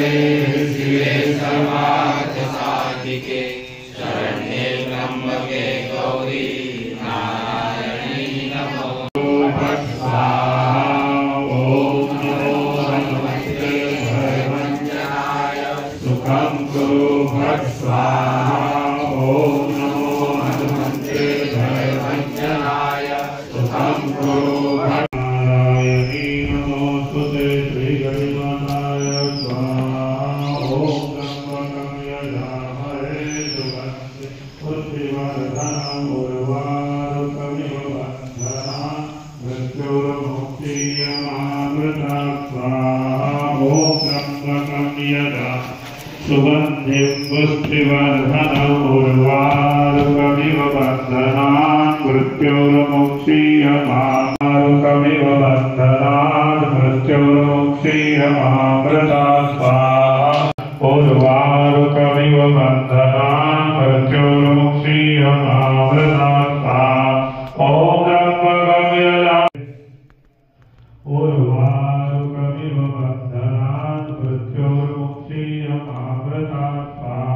शिवे सर्वार्थ साधिके शरण्ये त्र्यंबके गौरी नारायणी नमोस्तुते। स्वाहा। ओम नमो हनुमते भयभंजनाय सुखं कुरु भट स्वाहा। ओम नमो हनुमते भयभंजनाय सुखं कुरु भट नारायणी नमोस्तुते। श्री गणेशाय स्वाहा। ओम त्र्यंबकं यजामहे सुगन्धिं पुष्टिवर्धनम् उर्वारुकमिव बन्धनान् मृत्युर्मुक्षीयमामृतात् स्वाहा। ओम त्र्यंबकं यजामहे सुगन्धिं पुष्टिवर्धनम् उर्वारुकमिव बन्धनान् मृत्युर्मुक्षीयमामृतमिव बन्धनान् मृत्युर्मुक्षीयमामृतात् स्वाहा। उर्वारुकमिव बन्धनान् मृत्युर्मुक्षीयमामृतात् स्वाहा। ओम त्र्यंबकं यजामहे उर्वारुकमिव बन्धनान् मृत्युर्मुक्षीयमामृतात् स्वाहा।